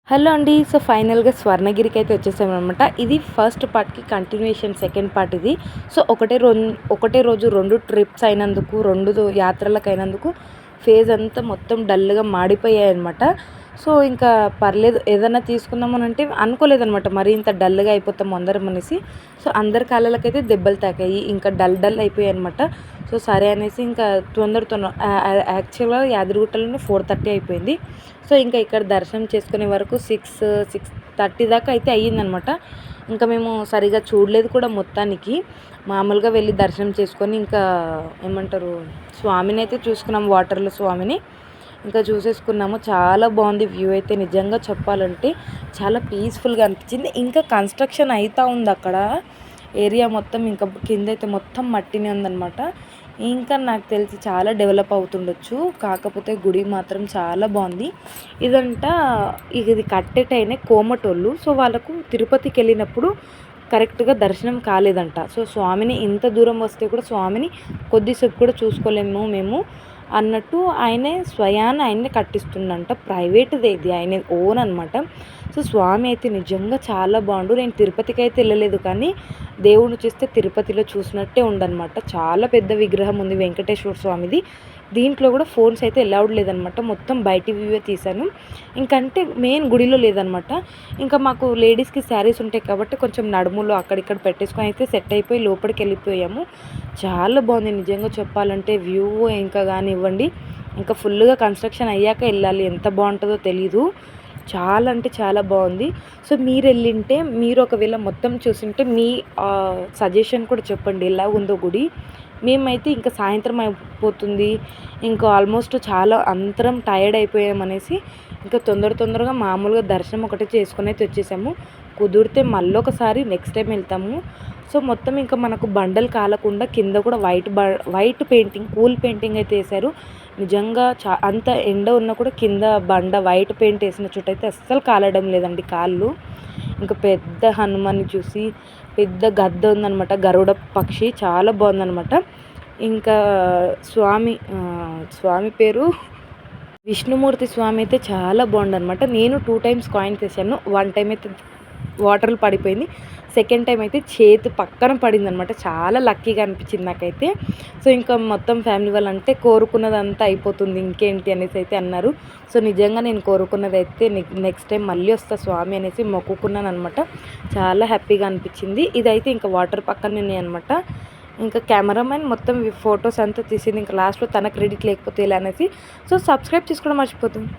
Hello అండి. So ఫైనల్‌గా స్వర్ణగిరికి అయితే వచ్చేసామనమాట. ఇది ఫస్ట్ పార్ట్‌కి కంటిన్యూయేషన్ సెకండ్ పార్ట్ ఇది. సో ఒకటే రోజు 2 ట్రిప్స్ అయినందుకు, 2 యాత్రలకైనందుకు ఫేస్ అంతా మొత్తం డల్‌గా మాడిపోయాయన్నమాట. సో ఇంకా పర్లేదు ఏదన్నా తీసుకుందామనంటే అనుకోలేదనమాట. మరీ ఇంత డల్‌గా అయిపోతాం అందరం అనేసి. సో అందరి కాళ్ళకైతే దెబ్బలు తాకాయి. ఇంకా డల్ అయిపోయాయన్నమాట. సో సరే అనేసి ఇంకా తొందర యాక్చువల్‌గా యాదగిరిగుట్టలోనే 4:30 అయిపోయింది. సో ఇంకా ఇక్కడ దర్శనం చేసుకునే వరకు 6:30 దాకా అయితే అయ్యిందనమాట. ఇంకా మేము సరిగ్గా చూడలేదు కూడా మొత్తానికి. మామూలుగా వెళ్ళి దర్శనం చేసుకొని ఇంకా ఏమంటారు స్వామిని అయితే చూసుకున్నాం, వాటర్‌లో స్వామిని. ఇంకా చూసేసుకున్నాము. చాలా బాగుంది వ్యూ అయితే, నిజంగా చెప్పాలంటే చాలా పీస్‌ఫుల్‌గా అనిపించింది. ఇంకా కన్స్ట్రక్షన్ అయితా ఉంది అక్కడ. ఏరియా మొత్తం ఇంకా కిందైతే మొత్తం మట్టినే ఉందనమాట. ఇంకా నాకు తెలిసి చాలా డెవలప్ అవుతుండొచ్చు. కాకపోతే గుడి మాత్రం చాలా బాగుంది. ఇదంతా ఇది కట్టేటైనే కోమటోళ్ళు. సో వాళ్ళకు తిరుపతికి వెళ్ళినప్పుడు కరెక్ట్గా దర్శనం కాలేదంట. సో స్వామిని ఇంత దూరం వస్తే కూడా స్వామిని కొద్దిసేపు కూడా చూసుకోలేము మేము అన్నట్టు ఆయనే స్వయాన ఆయన్నే కట్టిస్తుండంట. ప్రైవేట్దే ఇది, ఆయన ఓన్ అనమాట. సో స్వామి అయితే నిజంగా చాలా బాగుండు. నేను తిరుపతికి అయితే వెళ్ళలేదు, కానీ దేవుడిని చూస్తే తిరుపతిలో చూసినట్టే ఉండనమాట. చాలా పెద్ద విగ్రహం ఉంది వెంకటేశ్వర స్వామిది. దీంట్లో కూడా ఫోన్స్ అయితే అలౌడ్ లేదనమాట. మొత్తం బయటి వ్యూవే తీశాను. ఇంకంటే మెయిన్ గుడిలో లేదనమాట. ఇంకా మాకు లేడీస్కి శారీస్ ఉంటాయి కాబట్టి కొంచెం నడుములో అక్కడిక్కడ పెట్టేసుకొని అయితే సెట్ అయిపోయి లోపలికి వెళ్ళిపోయాము. చాలా బాగుంది నిజంగా చెప్పాలంటే వ్యూ. ఇంకా కానివ్వండి, ఇంకా ఫుల్గా కన్స్ట్రక్షన్ అయ్యాక వెళ్ళాలి, ఎంత బాగుంటుందో తెలీదు. చాలా అంటే చాలా బాగుంది. సో మీరు వెళ్ళింటే, మీరు ఒకవేళ మొత్తం చూసింటే మీ సజెషన్ కూడా చెప్పండి ఎలా ఉందో గుడి. మేమైతే ఇంకా సాయంత్రం అయిపోతుంది, ఇంకా ఆల్మోస్ట్ చాలా అందరం టైర్డ్ అయిపోయామనేసి ఇంకా తొందరగా మామూలుగా దర్శనం ఒకటి చేసుకొని అయితే వచ్చేసాము. కుదిరితే మళ్ళొకసారి నెక్స్ట్ టైం వెళ్తాము. సో మొత్తం ఇంకా మనకు బండలు కాలకుండా కింద కూడా వైట్ పెయింటింగ్, కూల్ పెయింటింగ్ అయితే వేశారు. నిజంగా అంత ఎండ ఉన్నా కూడా కింద బండ వైట్ పెయింట్ వేసిన చోట అయితే అస్సలు కాలడం లేదండి కాళ్ళు. ఇంకా పెద్ద హనుమాన్ని చూసి, పెద్ద గద్ద ఉందనమాట, గరుడ పక్షి, చాలా బాగుందనమాట. ఇంకా స్వామి పేరు విష్ణుమూర్తి స్వామి అయితే చాలా బాగుందనమాట. నేను 2 టైమ్స్ కాయిన్స్ వేసాను. 1 టైం అయితే వాటర్లో పడిపోయింది. సెకండ్ టైం అయితే చేతి పక్కన పడిందనమాట. చాలా లక్కీగా అనిపించింది నాకైతే. సో ఇంకా మొత్తం ఫ్యామిలీ వాళ్ళు అంటే కోరుకున్నదంతా అయిపోతుంది ఇంకేంటి అనేసి అయితే అన్నారు. సో నిజంగా నేను కోరుకున్నది అయితే నెక్స్ట్ టైం మళ్ళీ వస్తా స్వామి అనేసి మొక్కుకున్నాను అనమాట. చాలా హ్యాపీగా అనిపించింది. ఇదైతే ఇంకా వాటర్ పక్కనే అనమాట. ఇంకా కెమెరామెన్ మొత్తం ఫొటోస్ అంతా తీసింది. ఇంకా లాస్ట్లో తన క్రెడిట్ లేకపోతే ఇలా అనేసి. సో సబ్స్క్రైబ్ చేసుకోవడం మర్చిపోతుంది.